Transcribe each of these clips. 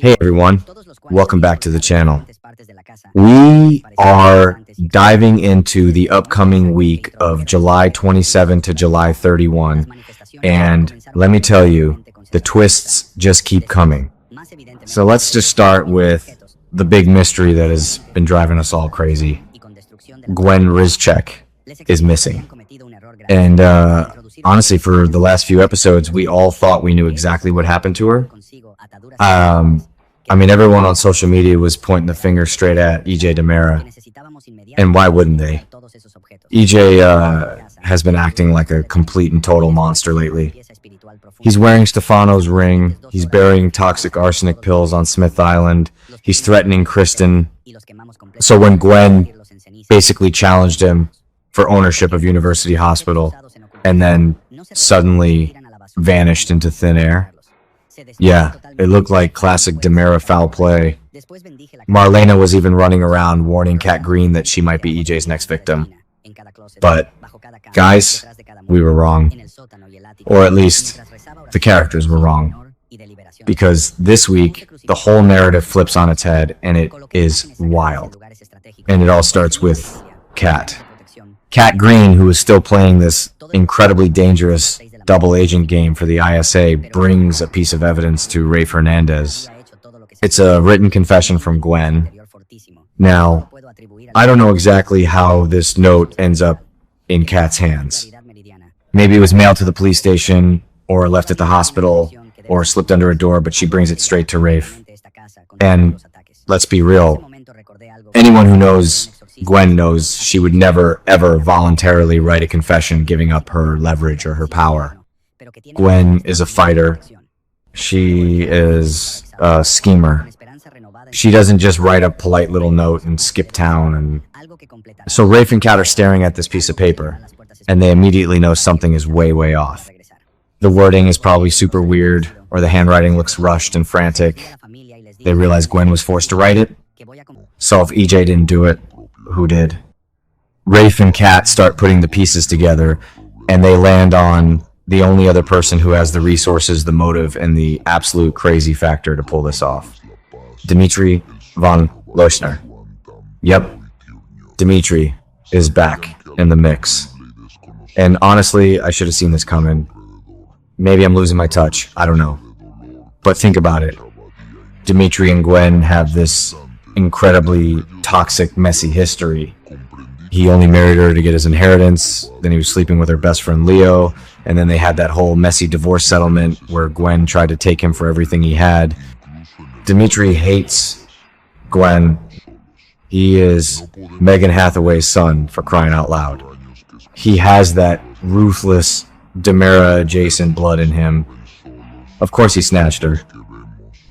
Hey everyone, welcome back to the channel. We are diving into the upcoming week of July 27 to July 31, and let me tell you, the twists just keep coming. So let's just start with the big mystery that has been driving us all crazy. Gwen Rizczech is missing. And honestly, for the last few episodes, we all thought we knew exactly what happened to her. I mean, everyone on social media was pointing the finger straight at EJ DiMera. And why wouldn't they? EJ has been acting like a complete and total monster lately. He's wearing Stefano's ring. He's burying toxic arsenic pills on Smith Island. He's threatening Kristen. So when Gwen basically challenged him for ownership of University Hospital and then suddenly vanished into thin air, yeah, it looked like classic DiMera foul play. Marlena was even running around warning Kat Greene that she might be EJ's next victim. But, guys, we were wrong. Or at least, the characters were wrong. Because this week, the whole narrative flips on its head, and it is wild. And it all starts with Kat. Kat Greene, who is still playing this incredibly dangerous double agent game for the ISA, brings a piece of evidence to Rafe Hernandez. It's a written confession from Gwen. Now, I don't know exactly how this note ends up in Kat's hands. Maybe it was mailed to the police station, or left at the hospital, or slipped under a door, but she brings it straight to Rafe. And let's be real, anyone who knows Gwen knows she would never, ever voluntarily write a confession giving up her leverage or her power. Gwen is a fighter. She is a schemer. She doesn't just write a polite little note and skip town. And so Rafe and Kat are staring at this piece of paper, and they immediately know something is way, way off. The wording is probably super weird, or the handwriting looks rushed and frantic. They realize Gwen was forced to write it. So if EJ didn't do it, who did? Rafe and Kat start putting the pieces together, and they land on the only other person who has the resources, the motive, and the absolute crazy factor to pull this off. Dimitri von Leuschner. Yep, Dimitri is back in the mix. And honestly, I should have seen this coming. Maybe I'm losing my touch, I don't know. But think about it. Dimitri and Gwen have this incredibly toxic, messy history. He only married her to get his inheritance, then he was sleeping with her best friend Leo, and then they had that whole messy divorce settlement where Gwen tried to take him for everything he had. Dimitri hates Gwen. He is Megan Hathaway's son, for crying out loud. He has that ruthless DiMera-adjacent blood in him. Of course he snatched her.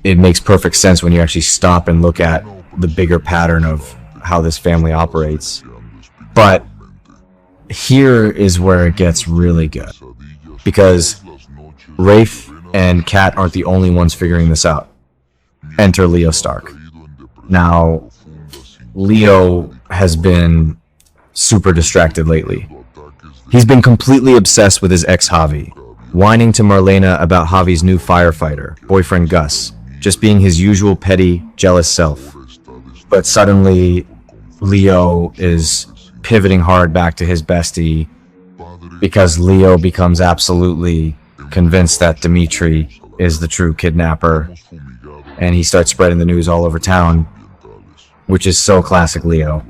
It makes perfect sense when you actually stop and look at the bigger pattern of how this family operates. But here is where it gets really good, because Rafe and Kat aren't the only ones figuring this out. Enter Leo Stark. Now, Leo has been super distracted lately. He's been completely obsessed with his ex Javi, whining to Marlena about Javi's new firefighter, boyfriend Gus, just being his usual petty, jealous self. But suddenly, Leo is pivoting hard back to his bestie because Leo becomes absolutely convinced that Dimitri is the true kidnapper, and he starts spreading the news all over town, which is so classic Leo.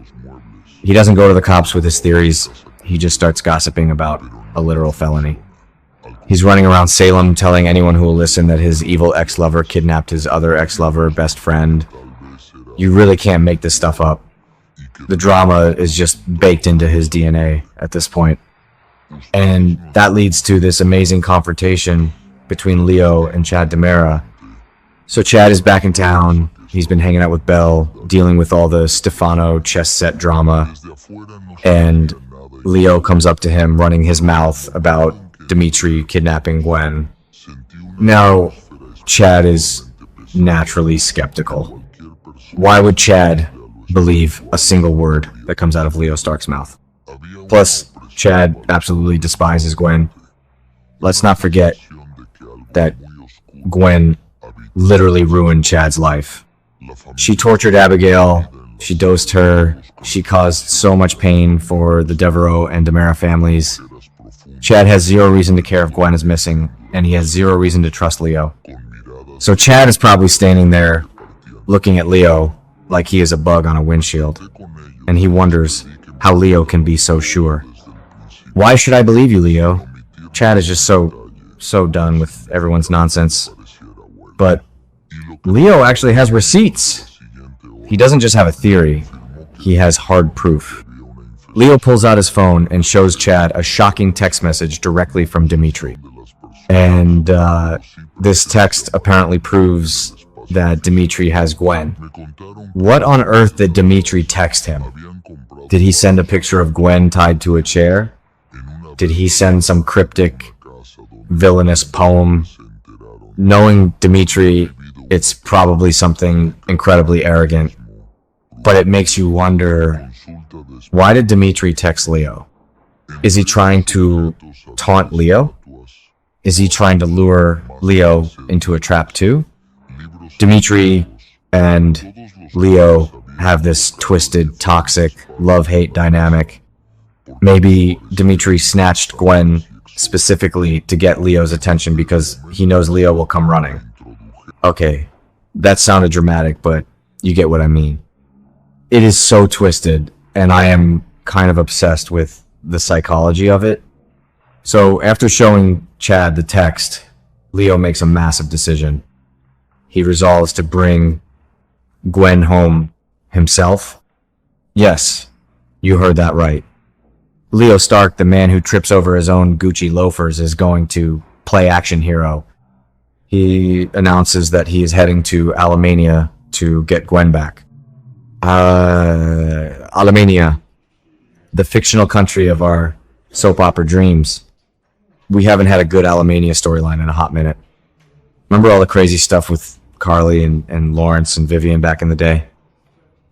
He doesn't go to the cops with his theories, he just starts gossiping about a literal felony. He's running around Salem telling anyone who will listen that his evil ex-lover kidnapped his other ex-lover, best friend. You really can't make this stuff up. The drama is just baked into his DNA at this point. And that leads to this amazing confrontation between Leo and Chad DiMera. So Chad is back in town. He's been hanging out with Belle, dealing with all the Stefano chess set drama. And Leo comes up to him, running his mouth about Dimitri kidnapping Gwen. Now, Chad is naturally skeptical. Why would Chad believe a single word that comes out of Leo Stark's mouth? Plus, Chad absolutely despises Gwen. Let's not forget that Gwen literally ruined Chad's life. She tortured Abigail, she dosed her, she caused so much pain for the Devereaux and DiMera families. Chad has zero reason to care if Gwen is missing, and he has zero reason to trust Leo. So Chad is probably standing there, looking at Leo like he is a bug on a windshield, and he wonders how Leo can be so sure. Why should I believe you, Leo? Chad is just so done with everyone's nonsense. But Leo actually has receipts. He doesn't just have a theory, he has hard proof. Leo pulls out his phone and shows Chad a shocking text message directly from Dimitri. And this text apparently proves that Dimitri has Gwen. What on earth did Dimitri text him? Did he send a picture of Gwen tied to a chair? Did he send some cryptic, villainous poem? Knowing Dimitri, it's probably something incredibly arrogant. But it makes you wonder, why did Dimitri text Leo? Is he trying to taunt Leo? Is he trying to lure Leo into a trap too? Dimitri and Leo have this twisted, toxic, love-hate dynamic. Maybe Dimitri snatched Gwen specifically to get Leo's attention because he knows Leo will come running. Okay, that sounded dramatic, but you get what I mean. It is so twisted, and I am kind of obsessed with the psychology of it. So after showing Chad the text, Leo makes a massive decision. He resolves to bring Gwen home himself. Yes, you heard that right. Leo Stark, the man who trips over his own Gucci loafers, is going to play action hero. He announces that he is heading to Alamainia to get Gwen back. Alamainia, the fictional country of our soap opera dreams. We haven't had a good Alamainia storyline in a hot minute. Remember all the crazy stuff with Carly and Lawrence and Vivian back in the day?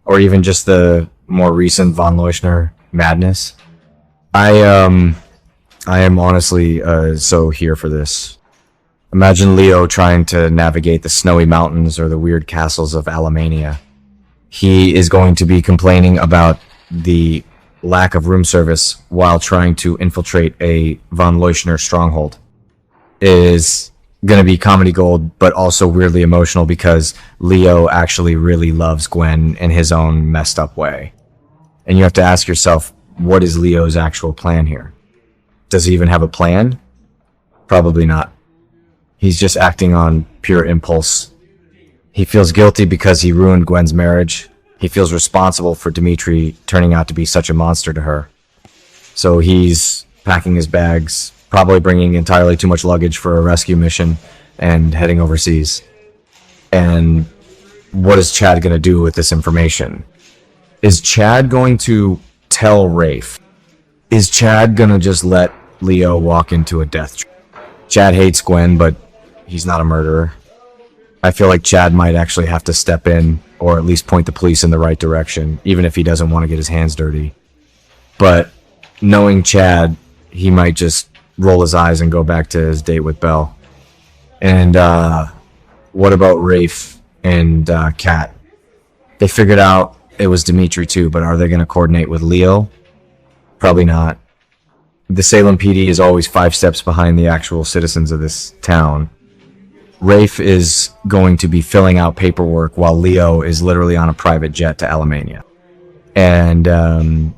Or even just the more recent Von Leuschner madness? I am honestly so here for this. Imagine Leo trying to navigate the snowy mountains or the weird castles of Alamainia. He is going to be complaining about the lack of room service while trying to infiltrate a Von Leuschner stronghold. It is going to be comedy gold, but also weirdly emotional because Leo actually really loves Gwen in his own messed up way. And you have to ask yourself, what is Leo's actual plan here? Does he even have a plan? Probably not. He's just acting on pure impulse. He feels guilty because he ruined Gwen's marriage. He feels responsible for Dimitri turning out to be such a monster to her. So he's packing his bags, probably bringing entirely too much luggage for a rescue mission, and heading overseas. And what is Chad going to do with this information? Is Chad going to tell Rafe? Is Chad going to just let Leo walk into a death trap? Chad hates Gwen, but he's not a murderer. I feel like Chad might actually have to step in, or at least point the police in the right direction, even if he doesn't want to get his hands dirty. But knowing Chad, he might just roll his eyes and go back to his date with Belle. And what about Rafe and Kat? They figured out it was Dimitri too, but are they going to coordinate with Leo? Probably not. The Salem PD is always 5 steps behind the actual citizens of this town. Rafe is going to be filling out paperwork while Leo is literally on a private jet to Alamainia. And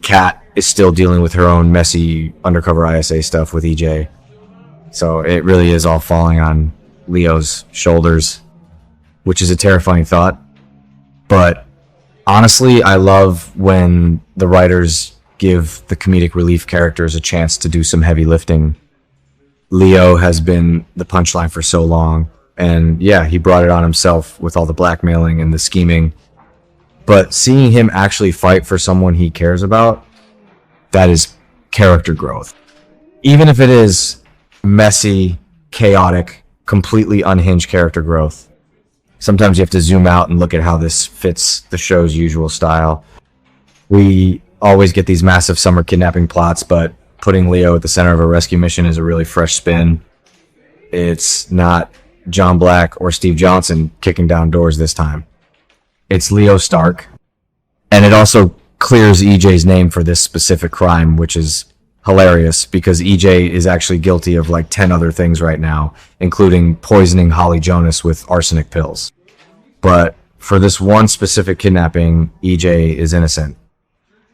Kat is still dealing with her own messy undercover ISA stuff with EJ. So it really is all falling on Leo's shoulders, which is a terrifying thought. But honestly, I love when the writers give the comedic relief characters a chance to do some heavy lifting. Leo has been the punchline for so long, and yeah, he brought it on himself with all the blackmailing and the scheming. But seeing him actually fight for someone he cares about, that is character growth. Even if it is messy, chaotic, completely unhinged character growth. Sometimes you have to zoom out and look at how this fits the show's usual style. We always get these massive summer kidnapping plots, but putting Leo at the center of a rescue mission is a really fresh spin. It's not John Black or Steve Johnson kicking down doors this time. It's Leo Stark. And it also clears EJ's name for this specific crime, which is hilarious because EJ is actually guilty of like 10 other things right now, including poisoning Holly Jonas with arsenic pills. But for this one specific kidnapping, EJ is innocent.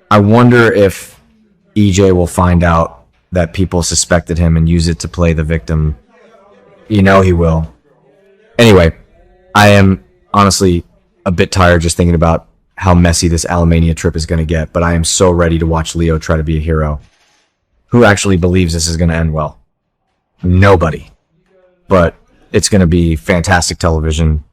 I wonder if EJ will find out that people suspected him and use it to play the victim. You know he will. Anyway, I am honestly a bit tired just thinking about how messy this Alamainia trip is going to get, but I am so ready to watch Leo try to be a hero. Who actually believes this is going to end well? Nobody. But it's going to be fantastic television.